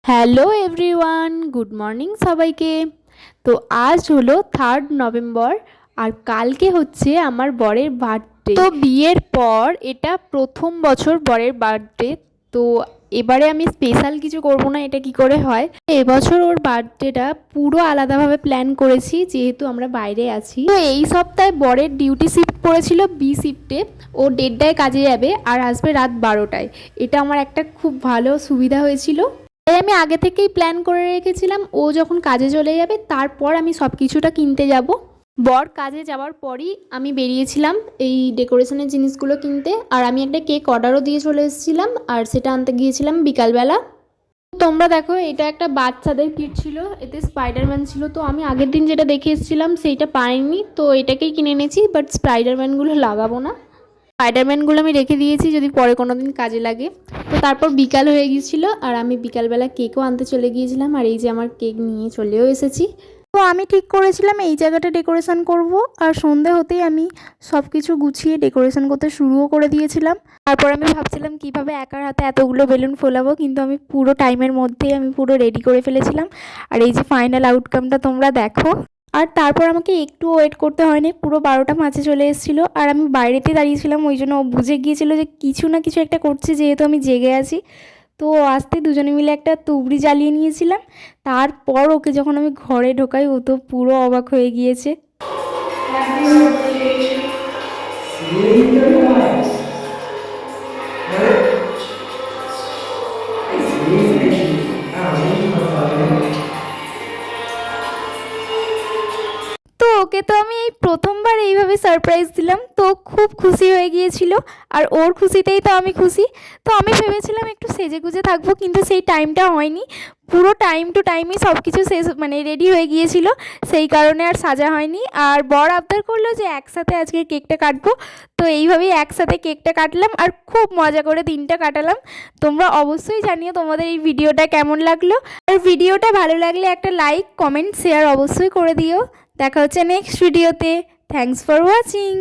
Hello everyone, good morning সবাইকে। তো আজ হলো 3 নভেম্বর আর কালকে হচ্ছে আমার বরের বার্থডে। তো বিয়ের পর এটা প্রথম বছর বরের বার্থডে। তো এবারে আমি স্পেশাল কিছু করব না, এটা কি করে হয়। এবছর ওর বার্থডেটা পুরো আলাদাভাবে প্ল্যান করেছি, যেহেতু আমরা বাইরে আছি। তো এই সপ্তাহে বরের ডিউটি শিফট পড়েছিল বি শিফটে। ও 1:30টায় কাজে যাবে আর আসবে রাত 12টায়। এটা আমার একটা খুব ভালো সুবিধা হয়েছিল। তাই আমি আগে থেকেই প্ল্যান করে রেখেছিলাম ও যখন কাজে চলে যাবে তারপর আমি সব কিছুটা কিনতে যাব। বর কাজে যাওয়ার পরই আমি বেরিয়েছিলাম এই ডেকোরেশনের জিনিসগুলো কিনতে। আর আমি একটা কেক অর্ডারও দিয়ে চলে এসেছিলাম আর সেটা আনতে গিয়েছিলাম বিকালবেলা। তোমরা দেখো, এটা একটা বাচ্চাদের কিট ছিল, এতে স্পাইডারম্যান ছিল। তো আমি আগের দিন যেটা দেখে এসেছিলাম সেইটা পাইনি, তো এটাকেই কিনে এনেছি। বাট স্পাইডারম্যানগুলো লাগাবো না, স্পাইডারম্যানগুলো আমি রেখে দিয়েছি যদি পরে কোনো দিন কাজে লাগে। তো তারপর বিকাল হয়ে গিয়েছিলো আর আমি বিকালবেলা কেকও আনতে চলে গিয়েছিলাম। আর এই যে আমার কেক নিয়ে চলেও এসেছি। তো আমি ঠিক করেছিলাম এই জায়গাটা ডেকোরেশন করব, আর সন্ধে হতেই আমি সব কিছু গুছিয়ে ডেকোরেশন করতে শুরুও করে দিয়েছিলাম। তারপর আমি ভাবছিলাম কিভাবে একার হাতে এতগুলো বেলুন ফোলাবো, কিন্তু আমি পুরো টাইমের মধ্যেই আমি পুরো রেডি করে ফেলেছিলাম। আর এই যে ফাইনাল আউটকামটা তোমরা দেখো। আর তারপর আমাকে একটু ওয়েট করতে হয়নি, পুরো 12টা মাঝে চলে এসেছিলো। আর আমি বাইরেতে দাঁড়িয়েছিলাম, ওই জন্য ও বুঝে গিয়েছিলো যে কিছু না কিছু একটা করছে, যেহেতু আমি জেগে আছি। তো আসতে দুজনে মিলে একটা তুবড়ি জ্বালিয়ে নিয়েছিলাম। তারপর ওকে যখন আমি ঘরে ঢোকাই, ও তো পুরো অবাক হয়ে গিয়েছে। তো ওকে তো আমি এই প্রথমবার এইভাবে সারপ্রাইজ দিলাম, তো খুব খুশি হয়ে গিয়েছিল। আর ওর খুশিতেই তো আমি খুশি। তো আমি ভেবেছিলাম একটু সেজে গুজে থাকবো, কিন্তু সেই টাইমটা হয়নি। পুরো টাইম টু টাইমই সব কিছু শেষ, মানে রেডি হয়ে গিয়েছিল, সেই কারণে আর সাজা হয়নি। আর বর আবদার করলো যে একসাথে আজকে কেকটা কাটবো। তো এইভাবেই একসাথে কেকটা কাটলাম আর খুব মজা করে দিনটা কাটালাম। তোমরা অবশ্যই জানিও তোমাদের এই ভিডিওটা কেমন লাগলো। আর ভিডিওটা ভালো লাগলে একটা লাইক, কমেন্ট, শেয়ার অবশ্যই করে দিও। দেখা হচ্ছে নেক্সট ভিডিওতে। Thanks for watching.